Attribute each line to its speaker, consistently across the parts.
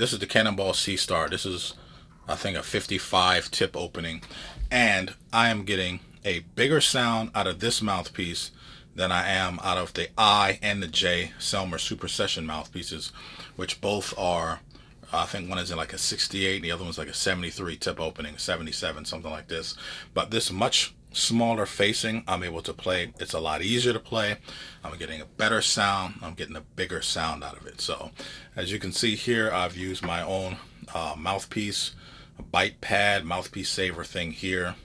Speaker 1: this is the Cannonball C Star. This is, I think, a 55 tip opening, and I am getting a bigger sound out of this mouthpiece than I am out of the I and the J Selmer Super Session mouthpieces, which both are, I think one is in like a 68 and the other one's like a 73 tip opening, 77, something like this. But this much smaller facing, I'm able to play. It's a lot easier to play. I'm getting a better sound. I'm getting a bigger sound out of it. So as you can see here, I've used my own mouthpiece, a bite pad, mouthpiece saver thing here.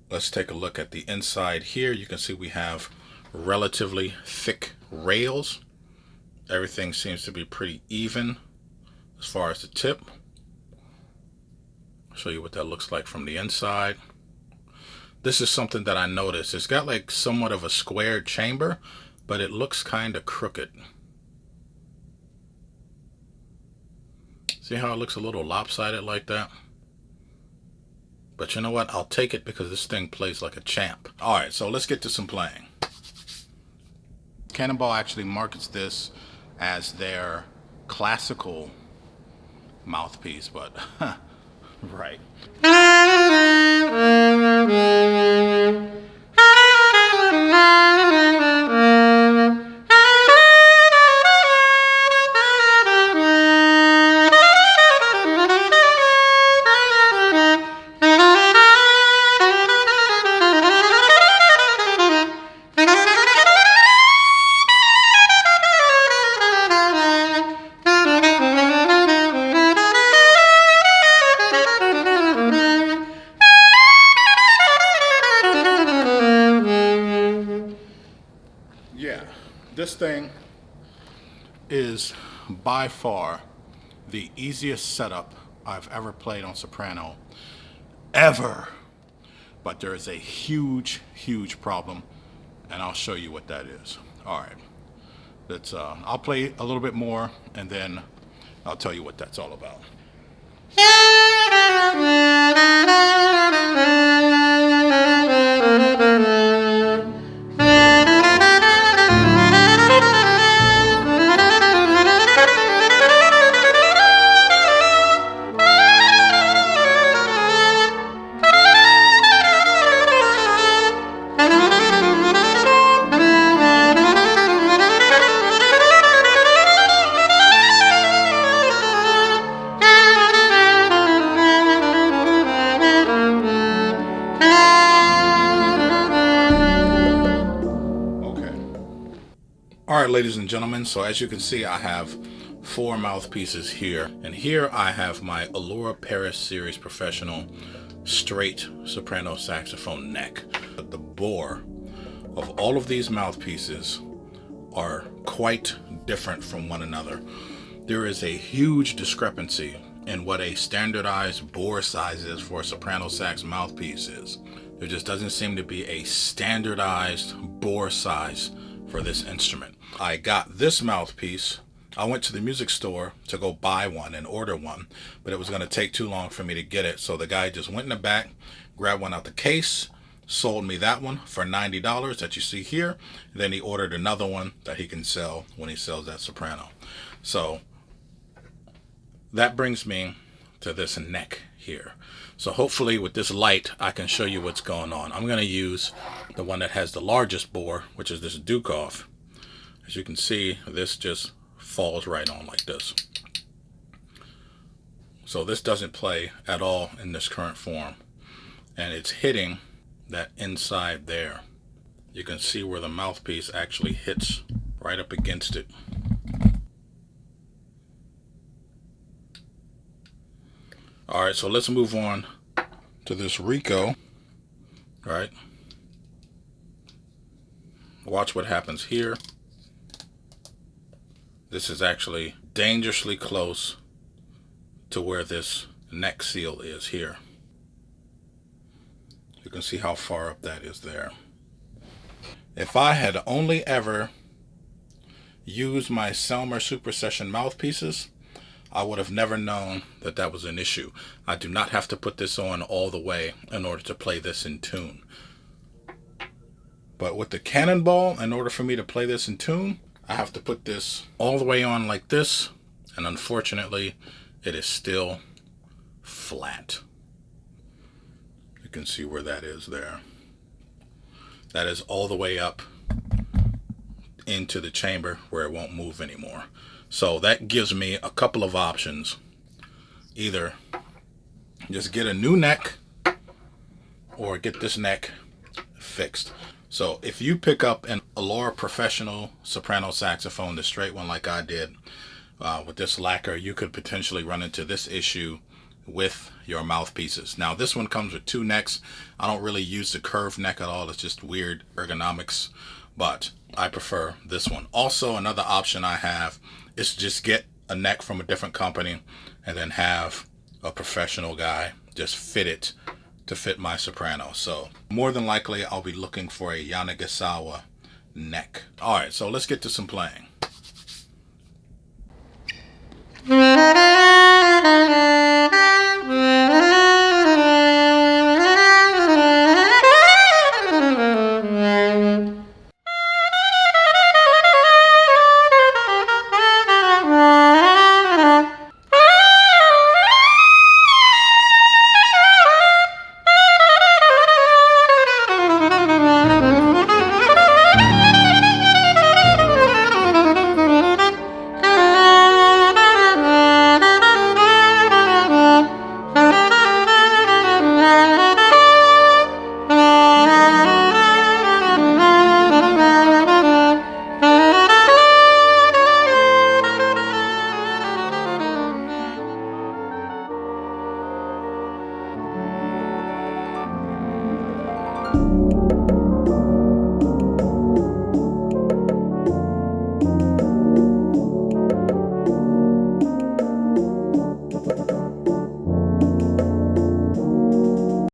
Speaker 1: Let's take a look at the inside here. You can see we have relatively thick rails. Everything seems to be pretty even as far as the tip. I'll show you what that looks like from the inside. This is something that I noticed. It's got like somewhat of a squared chamber, but it looks kind of crooked. See how it looks a little lopsided like that? But you know what? I'll take it because this thing plays like a champ. Alright, so let's get to some playing. Cannonball actually markets this as their classical mouthpiece, but right. This thing is by far the easiest setup I've ever played on soprano, ever. But there is a huge, huge problem, and I'll show you what that is. All right, let's. I'll play a little bit more, and then I'll tell you what that's all about. Alright, ladies and gentlemen, so as you can see, I have 4 mouthpieces here, and here I have my Allora Paris Series Professional straight soprano saxophone neck. But the bore of all of these mouthpieces are quite different from one another. There is a huge discrepancy in what a standardized bore size is for a soprano sax mouthpiece is. There just doesn't seem to be a standardized bore size for this instrument. I got this mouthpiece. I went to the music store to go buy one and order one, but it was going to take too long for me to get it. So the guy just went in the back, grabbed one out the case, sold me that one for $90 that you see here. And then he ordered another one that he can sell when he sells that soprano. So that brings me to this neck here. So hopefully with this light, I can show you what's going on. I'm going to use the one that has the largest bore, which is this Dukoff. As you can see, this just falls right on like this. So this doesn't play at all in this current form. And it's hitting that inside there. You can see where the mouthpiece actually hits right up against it. Alright, so let's move on to this Rico. Alright. Watch what happens here. This is actually dangerously close to where this neck seal is here. You can see how far up that is there. If I had only ever used my Selmer Super Session mouthpieces, I would have never known that that was an issue. I do not have to put this on all the way in order to play this in tune. But with the Cannonball, in order for me to play this in tune, I have to put this all the way on like this And unfortunately, it is still flat. You can see where that is there. That is all the way up into the chamber where it won't move anymore. So that gives me a couple of options. Either just get a new neck or get this neck fixed. So if you pick up an Allora Professional soprano saxophone, the straight one like I did, with this lacquer, you could potentially run into this issue with your mouthpieces. Now this one comes with two necks. I don't really use the curved neck at all. It's just weird ergonomics, but I prefer this one. Also, another option I have is just get a neck from a different company and then have a professional guy just fit it to fit my soprano. So more than likely I'll be looking for a Yanagisawa neck. All right, so let's get to some playing.